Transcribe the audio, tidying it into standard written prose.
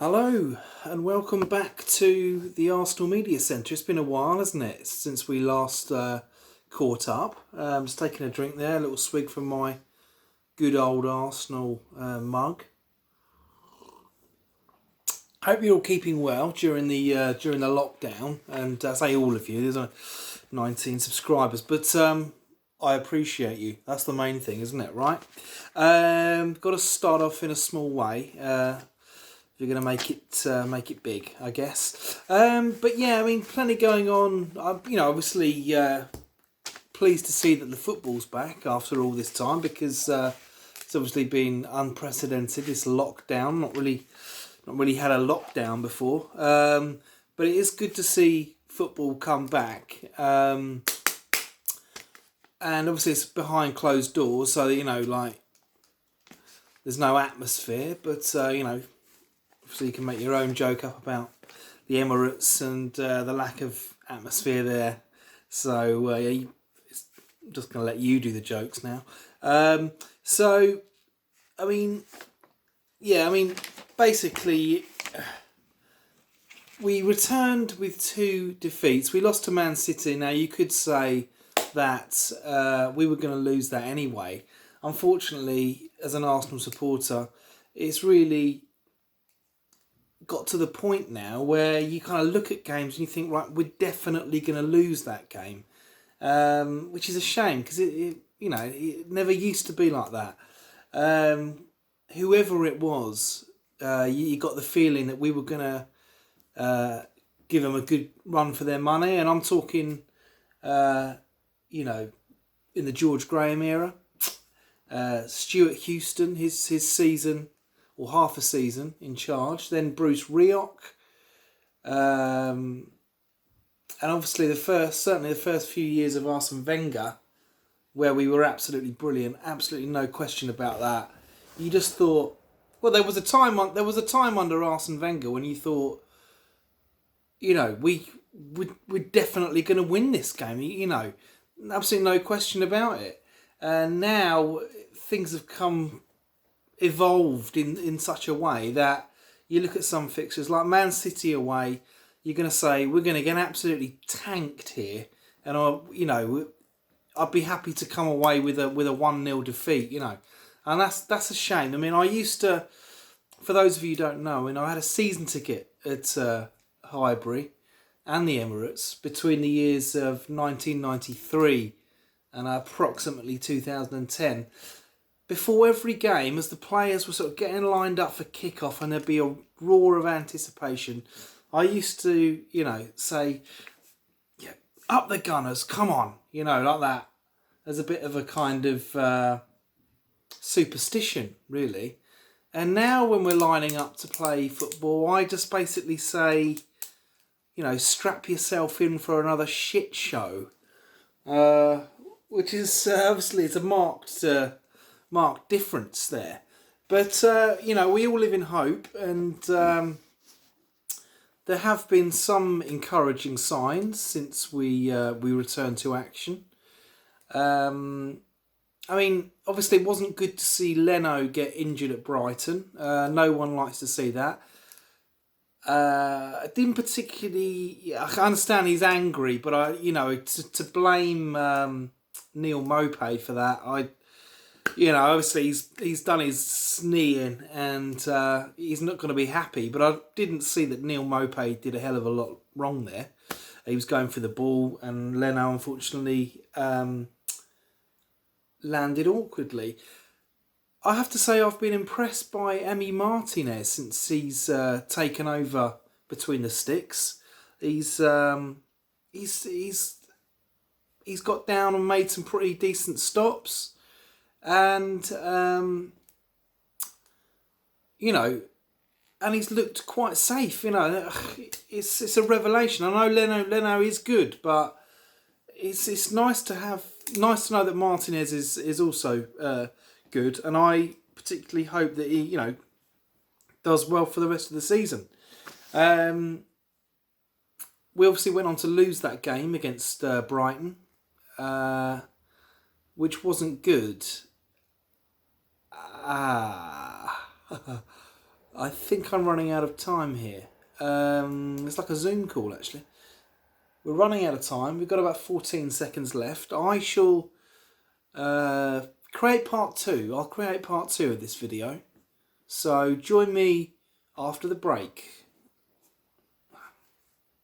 Hello and welcome back to the Arsenal Media Centre. It's been a while, hasn't it, since we last caught up. Just taking a drink there, a little swig from my good old Arsenal mug. Hope you're all keeping well during the lockdown, and I say all of you. There's 19 subscribers, but I appreciate you. That's the main thing, isn't it? Right? Got to start off in a small way. You're going to make it big, I guess. But yeah, I mean, plenty going on. Obviously pleased to see that the football's back after all this time because it's obviously been unprecedented. This lockdown, not really had a lockdown before. But it is good to see football come back. And obviously it's behind closed doors, so there's no atmosphere. But so you can make your own joke up about the Emirates and the lack of atmosphere there. So I'm just going to let you do the jokes now. Basically, we returned with 2 defeats. We lost to Man City. Now, you could say that we were going to lose that anyway. Unfortunately, as an Arsenal supporter, it's really got to the point now where you kind of look at games and you think, right, we're definitely going to lose that game, which is a shame because it never used to be like that. Whoever it was, you got the feeling that we were going to give them a good run for their money, and I'm talking, in the George Graham era, Stuart Houston, his season, or half a season in charge. Then Bruce Rioch, and obviously the first few years of Arsene Wenger, where we were absolutely brilliant, absolutely no question about that. You just thought, well, there was a time under Arsene Wenger when you thought, we're definitely going to win this game. Absolutely no question about it. And now things have evolved in such a way that you look at some fixtures like Man City away, you're going to say we're going to get absolutely tanked here, and I'd be happy to come away with a 1-0 defeat, and that's a shame. I mean, I used to, for those of you who don't know, I had a season ticket at Highbury and the Emirates between the years of 1993 and approximately 2010. Before every game, as the players were sort of getting lined up for kickoff and there'd be a roar of anticipation, I used to, say, yeah, up the Gunners, come on, like that, as a bit of a kind of superstition, really. And now when we're lining up to play football, I just basically say, strap yourself in for another shit show, which is obviously it's a marked difference there, but we all live in hope, and there have been some encouraging signs since we returned to action. Obviously it wasn't good to see Leno get injured at Brighton. No one likes to see that. I didn't particularly. I understand he's angry, but to blame Neil Maupay for that, obviously he's done his knee in, and he's not going to be happy. But I didn't see that Neil Maupay did a hell of a lot wrong there. He was going for the ball, and Leno unfortunately landed awkwardly. I have to say I've been impressed by Emi Martinez since he's taken over between the sticks. He's got down and made some pretty decent stops. And and he's looked quite safe. It's a revelation. I know Leno is good, but it's nice to know that Martinez is also good, and I particularly hope that he does well for the rest of the season. We obviously went on to lose that game against Brighton, which wasn't good. I think I'm running out of time here. It's like a Zoom call, actually. We're running out of time. We've got about 14 seconds left. I shall create part 2. I'll create part 2 of this video. So join me after the break.